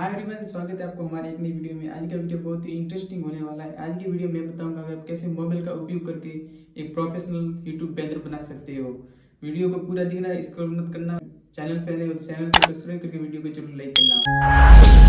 Hi everyone, स्वागत है आपको हमारे एक नई वीडियो में। आज का वीडियो बहुत ही इंटरेस्टिंग होने वाला है। आज की वीडियो में बताऊंगा कि आप कैसे मोबाइल का उपयोग करके एक प्रोफेशनल यूट्यूब बैनर बना सकते हो। वीडियो को पूरा देखना, स्क्रॉल मत करना। चैनल पे नए हो तो चैनल को सब्सक्राइब करके वीडियो को जरूर लाइक करना।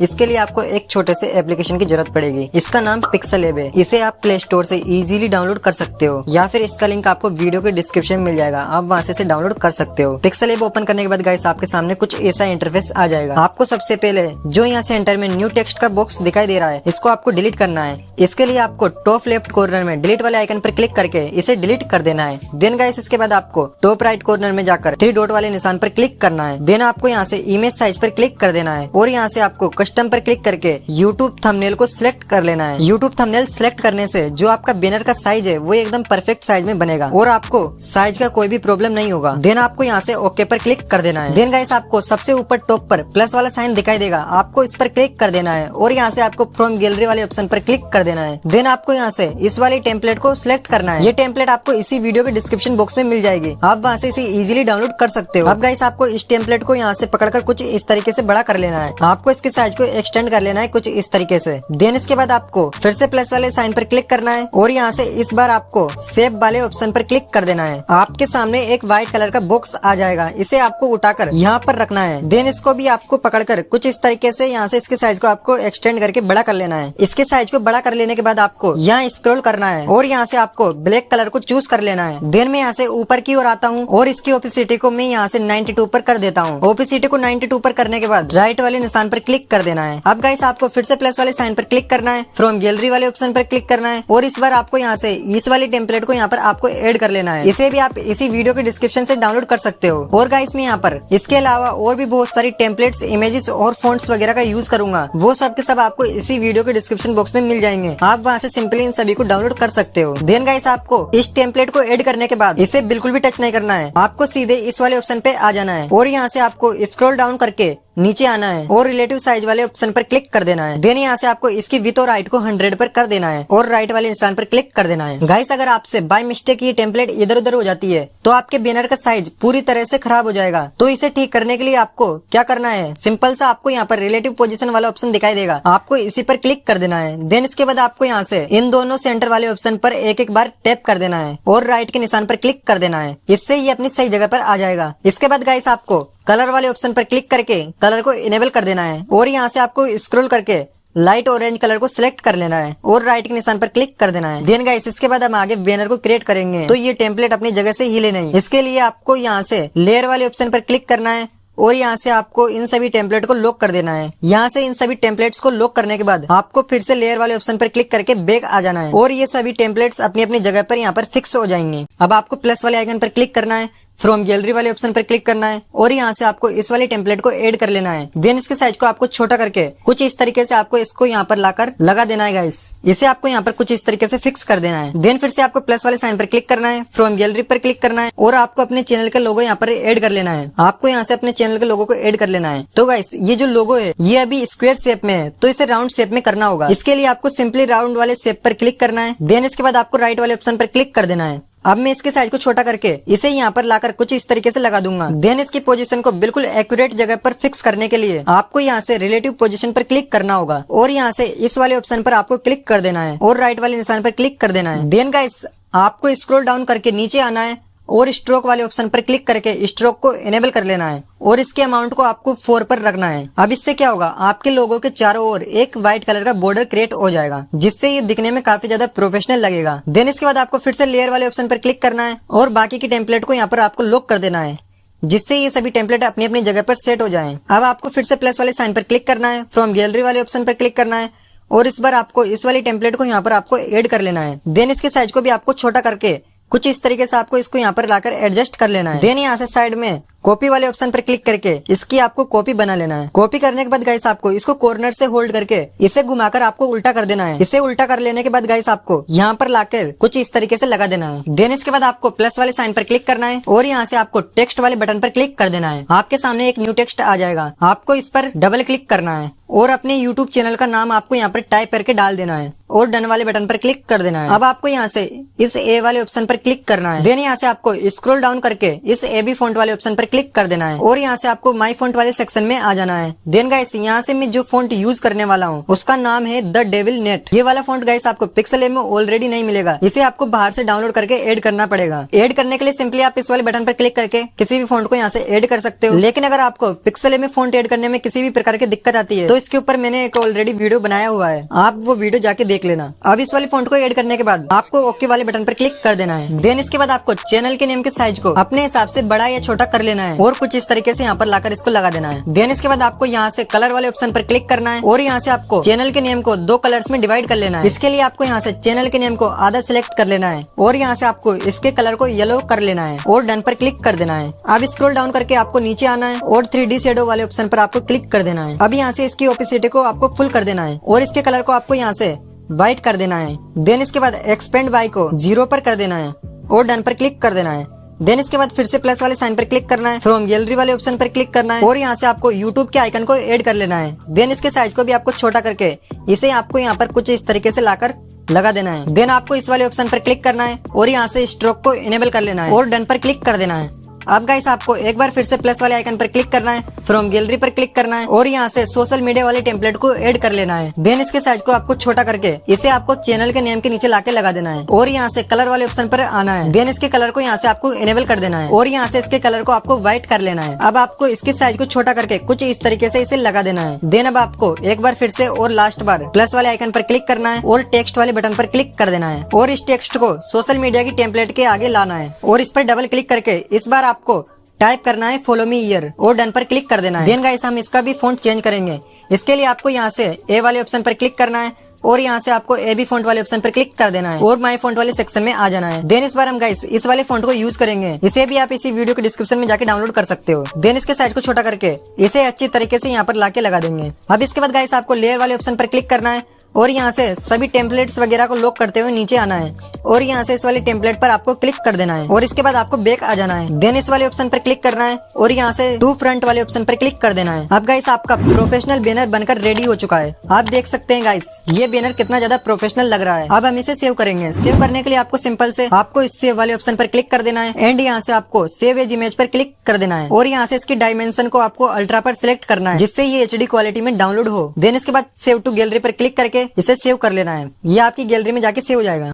इसके लिए आपको एक छोटे से एप्लीकेशन की जरूरत पड़ेगी। इसका नाम पिक्सेलैब है। इसे आप प्ले स्टोर से इजीली डाउनलोड कर सकते हो या फिर इसका लिंक आपको वीडियो के डिस्क्रिप्शन में मिल जाएगा, आप वहां से इसे डाउनलोड कर सकते हो। पिक्सेलैब ओपन करने के बाद गाइस आपके सामने कुछ ऐसा इंटरफेस आ जाएगा। आपको सबसे पहले जो यहाँ सेंटर में न्यू टेक्स्ट का बॉक्स दिखाई दे रहा है, इसको आपको डिलीट करना है। इसके लिए आपको टॉप लेफ्ट कॉर्नर में डिलीट वाले आइकन पर क्लिक करके इसे डिलीट कर देना है। देन गाइस इसके बाद आपको टॉप राइट कॉर्नर में जाकर 3 डॉट वाले निशान पर क्लिक करना है। देन आपको यहाँ से इमेज साइज पर क्लिक कर देना है और यहाँ से आपको कस्टम पर क्लिक करके YouTube थंबनेल को सिलेक्ट कर लेना है। YouTube थंबनेल सिलेक्ट करने से जो आपका बैनर का साइज है वो एकदम परफेक्ट साइज में बनेगा और आपको साइज का कोई भी प्रॉब्लम नहीं होगा। देन आपको यहाँ से ओके पर क्लिक कर देना है। देन गाइस आपको सबसे ऊपर टॉप पर प्लस वाला साइन दिखाई देगा, आपको इस पर क्लिक कर देना है और यहाँ से आपको फ्रॉम गैलरी वाले ऑप्शन पर क्लिक कर देना है। देन आपको यहाँ से इस वाले टेम्पलेट को सिलेक्ट करना है। ये टेम्पलेट आपको इसी वीडियो के डिस्क्रिप्शन बॉक्स में मिल जाएगी, आप वहाँ से इसे इजीली डाउनलोड कर सकते हो। अब गाइस आपको इस टेम्पलेट को यहाँ से पकड़कर कुछ इस तरीके से बड़ा कर लेना है। आपको इसके साइज को एक्सटेंड कर लेना है कुछ इस तरीके से। देन इसके बाद आपको फिर से प्लस वाले साइन पर क्लिक करना है और यहाँ से इस बार आपको सेव वाले ऑप्शन पर क्लिक कर देना है। आपके सामने एक व्हाइट कलर का बॉक्स आ जाएगा, इसे आपको उठाकर यहाँ पर रखना है। देन इसको भी आपको पकड़कर कुछ इस तरीके से यहाँ से इसके साइज को आपको एक्सटेंड करके बड़ा कर लेना है। इसके साइज को बड़ा कर लेने के बाद आपको यहाँ स्क्रॉल करना है और यहाँ से आपको ब्लैक कलर को चूज कर लेना है। देन मैं यहाँ से ऊपर की ओर आता हूँ और इसकी ओपेसिटी को मैं यहाँ से 92 पर कर देता हूँ। ओपेसिटी को 92 पर करने के बाद राइट वाले निशान पर क्लिक कर देना है। अब गाइस आपको फिर से प्लस वाले साइन पर क्लिक करना है, फ्रॉम गैलरी वाले ऑप्शन पर क्लिक करना है और इस बार आपको यहाँ से इस वाली टेम्पलेट को यहाँ पर आपको ऐड कर लेना है। इसे भी आप इसी वीडियो के डिस्क्रिप्शन से डाउनलोड कर सकते हो। और गाइस मैं यहाँ पर इसके अलावा और भी बहुत सारी टेम्पलेट्स, इमेजेस और फॉन्ट्स वगैरह का यूज करूंगा, वो सब के सब आपको इसी वीडियो के डिस्क्रिप्शन बॉक्स में मिल जाएंगे, आप वहाँ से सिंपली इन सभी को डाउनलोड कर सकते हो। देन गाइस आपको इस टेम्पलेट को ऐड करने के बाद इसे बिल्कुल भी टच नहीं करना है, आपको सीधे इस वाले ऑप्शन पे आ जाना है और यहाँ से आपको स्क्रॉल डाउन करके नीचे आना है और रिलेटिव साइज वाले ऑप्शन पर क्लिक कर देना है। देन यहाँ से आपको इसकी विड्थ और हाइट को 100 पर कर देना है और राइट वाले निशान पर क्लिक कर देना है। गाइस अगर आपसे बाय मिस्टेक ये टेम्पलेट इधर उधर हो जाती है तो आपके बैनर का साइज पूरी तरह से खराब हो जाएगा। तो इसे ठीक करने के लिए आपको क्या करना है, सिंपल सा आपको यहाँ पर रिलेटिव पोजीशन वाला ऑप्शन दिखाई देगा, आपको इसी पर क्लिक कर देना है। देन इसके बाद आपको यहाँ से इन दोनों सेंटर वाले ऑप्शन पर एक एक बार टैप कर देना है और राइट के निशान पर क्लिक कर देना है। इससे ये अपनी सही जगह पर आ जाएगा। इसके बाद गाइस आपको कलर वाले ऑप्शन पर क्लिक करके कलर को इनेबल कर देना है और यहाँ से आपको स्क्रॉल करके लाइट ऑरेंज कलर को सिलेक्ट कर लेना है और राइट के निशान पर क्लिक कर देना है। देन गाइस इसके बाद हम आगे बैनर को क्रिएट करेंगे तो ये टेम्पलेट अपनी जगह से हिले नहीं। इसके लिए आपको यहाँ से लेयर वाले ऑप्शन पर क्लिक करना है और यहाँ से आपको इन सभी टेम्पलेट को लॉक कर देना है। यहाँ से इन सभी टेम्पलेट्स को लॉक करने के बाद आपको फिर से लेयर वाले ऑप्शन पर क्लिक करके बैक आ जाना है और ये सभी टेम्पलेट्स अपनी अपनी जगह पर यहाँ पर फिक्स हो जाएंगे। अब आपको प्लस वाले आइकन पर क्लिक करना है, फ्रॉम गैलरी वाले ऑप्शन पर क्लिक करना है और यहाँ से आपको इस वाले टेम्पलेट को ऐड कर लेना है। देन इसके साइज को आपको छोटा करके कुछ इस तरीके से आपको इसको यहाँ पर लाकर लगा देना है। गाइस इसे आपको यहाँ पर कुछ इस तरीके से फिक्स कर देना है। देन फिर से आपको प्लस वाले साइन पर क्लिक करना है, फ्रॉम गैलरी पर क्लिक करना है और आपको अपने चैनल का लोगो यहाँ पर ऐड कर लेना है। आपको यहाँ से अपने चैनल के लोगो को ऐड कर लेना है। तो गाइस ये जो लोगो है ये अभी स्क्वायर शेप में है तो इसे राउंड शेप में करना होगा। इसके लिए आपको सिंपली राउंड वाले शेप पर क्लिक करना है। देन इसके बाद आपको राइट वाले ऑप्शन पर क्लिक कर देना है। अब मैं इसके साइज को छोटा करके इसे यहाँ पर लाकर कुछ इस तरीके से लगा दूंगा। देन इसकी पोजीशन को बिल्कुल एक्यूरेट जगह पर फिक्स करने के लिए आपको यहाँ से रिलेटिव पोजीशन पर क्लिक करना होगा और यहाँ से इस वाले ऑप्शन पर आपको क्लिक कर देना है और राइट वाले निशान पर क्लिक कर देना है। देन गाइस आपको स्क्रॉल डाउन करके नीचे आना है और स्ट्रोक वाले ऑप्शन पर क्लिक करके स्ट्रोक को इनेबल कर लेना है और इसके अमाउंट को आपको 4 पर रखना है। अब इससे क्या होगा, आपके लोगों के चारों ओर एक व्हाइट कलर का बॉर्डर क्रिएट हो जाएगा जिससे ये दिखने में काफी ज्यादा प्रोफेशनल लगेगा। देन इसके बाद आपको फिर से लेयर वाले ऑप्शन पर क्लिक करना है और बाकी की टेम्पलेट को यहाँ पर आपको लॉक कर देना है जिससे ये सभी टेम्पलेट अपनी अपनी जगह पर सेट हो जाएं। अब आपको फिर से प्लस वाले साइन पर क्लिक करना है, फ्रॉम गैलरी वाले ऑप्शन पर क्लिक करना है और इस बार आपको इस वाली टेम्पलेट को यहाँ पर आपको ऐड कर लेना है। देन इसके साइज को भी आपको छोटा करके कुछ इस तरीके से आपको इसको यहाँ पर लाकर एडजस्ट कर लेना है। देन यहाँ से साइड में कॉपी वाले ऑप्शन पर क्लिक करके इसकी आपको कॉपी बना लेना है। कॉपी करने के बाद गाइस आपको इसको कॉर्नर से होल्ड करके इसे घुमाकर आपको उल्टा कर देना है। इसे उल्टा कर लेने के बाद गाइस आपको यहाँ पर लाकर कुछ इस तरीके से लगा देना है। देन इसके बाद आपको प्लस वाले साइन पर क्लिक करना है और यहाँ से आपको टेक्स्ट वाले बटन पर क्लिक कर देना है। आपके सामने एक न्यू टेक्स्ट आ जाएगा, आपको इस पर डबल क्लिक करना है और अपने YouTube चैनल का नाम आपको यहाँ पर टाइप करके डाल देना है और डन वाले बटन पर क्लिक कर देना है। अब आपको यहाँ से इस ए वाले ऑप्शन पर क्लिक करना है। देन यहाँ से आपको स्क्रॉल डाउन करके इस AB फॉन्ट वाले ऑप्शन पर क्लिक कर देना है और यहाँ से आपको माई फॉन्ट वाले सेक्शन में आ जाना है। देन गाइस यहाँ से मैं जो फॉन्ट यूज करने वाला हूँ उसका नाम है द डेविल नेट। ये वाला फॉन्ट गाइस आपको पिक्सल में ऑलरेडी नहीं मिलेगा, इसे आपको बाहर से डाउनलोड करके ऐड करना पड़ेगा। ऐड करने के लिए सिंपली आप इस वाले बटन पर क्लिक करके किसी भी फॉन्ट को यहाँ से ऐड कर सकते हो। लेकिन अगर आपको पिक्सल में फॉन्ट ऐड करने में किसी भी प्रकार की दिक्कत आती है तो इसके ऊपर मैंने एक ऑलरेडी वीडियो बनाया हुआ है, आप वो वीडियो जाके देख लेना। अब इस वाले फॉन्ट को ऐड करने के बाद आपको ओके वाले बटन पर क्लिक कर देना है। देन इसके बाद आपको चैनल के नेम के साइज को अपने हिसाब से बड़ा या छोटा कर लेना है और कुछ इस तरीके से यहाँ पर लाकर इसको लगा देना है। देन इसके बाद आपको यहाँ से कलर वाले ऑप्शन पर क्लिक करना है और यहाँ से आपको चैनल के नेम को 2 कलर्स में डिवाइड कर लेना है। इसके लिए आपको यहाँ से चैनल के नेम को आधा सिलेक्ट कर लेना है और यहाँ से आपको इसके कलर को येलो कर लेना है और डन पर क्लिक कर देना है। अब स्क्रॉल डाउन करके आपको नीचे आना है और 3D शेडो वाले ऑप्शन पर आपको क्लिक कर देना है। अब यहाँ से इसकी ओपेसिटी को आपको फुल कर देना है और इसके कलर को आपको यहाँ से व्हाइट कर देना है। देन इसके बाद एक्सपेंड बाय को 0 पर कर देना है और डन पर क्लिक कर देना है। देन इसके बाद फिर से प्लस वाले साइन पर क्लिक करना है, फ्रॉम गैलरी वाले ऑप्शन पर क्लिक करना है और यहाँ से आपको यूट्यूब के आइकन को ऐड कर लेना है। देन इसके साइज को भी आपको छोटा करके इसे आपको यहाँ पर कुछ इस तरीके से लाकर लगा देना है। देन आपको इस वाले ऑप्शन पर क्लिक करना है और यहाँ से स्ट्रोक को इनेबल कर लेना है और डन पर क्लिक कर देना है। अब गाइस आपको एक बार फिर से प्लस वाले आइकन पर क्लिक करना है, फ्रॉम गैलरी पर क्लिक करना है और यहाँ से सोशल मीडिया वाले टेम्पलेट को ऐड कर लेना है। देन इसके साइज को आपको छोटा करके इसे आपको चैनल के नेम के नीचे लाके लगा देना है और यहाँ से कलर वाले ऑप्शन पर आना है। देन इसके कलर को यहाँ से आपको इनेबल कर देना है और यहाँ से इसके कलर को आपको व्हाइट कर लेना है। अब आपको इसके साइज को छोटा करके कुछ इस तरीके से इसे लगा देना है। देन अब आपको एक बार फिर से और लास्ट बार प्लस वाले आइकन पर क्लिक करना है और टेक्स्ट वाले बटन पर क्लिक कर देना है और इस टेक्स्ट को सोशल मीडिया की टेम्पलेट के आगे लाना है और इस पर डबल क्लिक करके इस बार आपको टाइप करना है फॉलो मी हियर और डन पर क्लिक कर देना है। देन गाइस हम इसका भी फॉन्ट चेंज करेंगे। इसके लिए आपको यहाँ से ए वाले ऑप्शन पर क्लिक करना है और यहाँ से आपको ए बी फॉन्ट वाले ऑप्शन पर क्लिक कर देना है और माई फॉन्ट वाले सेक्शन में आ जाना है। देन इस बार हम गाइस इस वाले फॉन्ट को यूज करेंगे, इसे भी आप इसी वीडियो के डिस्क्रिप्शन में जाके डाउनलोड कर सकते हो। देन इसके साइज को छोटा करके इसे अच्छी तरीके से यहाँ पर लाके लगा देंगे। अब इसके बाद गाइस आपको लेयर वाले ऑप्शन पर क्लिक करना है और यहाँ से सभी टेम्पलेट्स वगैरह को लॉक करते हुए नीचे आना है और यहाँ से इस वाले टेम्पलेट पर आपको क्लिक कर देना है और इसके बाद आपको बैक आ जाना है। देन इस वाले ऑप्शन पर क्लिक करना है और यहाँ से टू फ्रंट वाले ऑप्शन पर क्लिक कर देना है। अब गाइस आपका प्रोफेशनल बैनर बनकर रेडी हो चुका है। आप देख सकते हैं गाइस ये बैनर कितना ज्यादा प्रोफेशनल लग रहा है। अब हम इसे सेव करेंगे। सेव करने के लिए आपको सिंपल से आपको इस सेव वाले ऑप्शन पर क्लिक कर देना है एंड यहाँ से आपको सेव एज इमेज पर क्लिक कर देना है और यहाँ से इसकी डायमेंशन को आपको अल्ट्रा पर सिलेक्ट करना है जिससे ये HD क्वालिटी में डाउनलोड हो। देन इसके बाद सेव टू गैलरी पर क्लिक करके इसे सेव कर लेना है। ये आपकी गैलरी में जाके सेव हो जाएगा।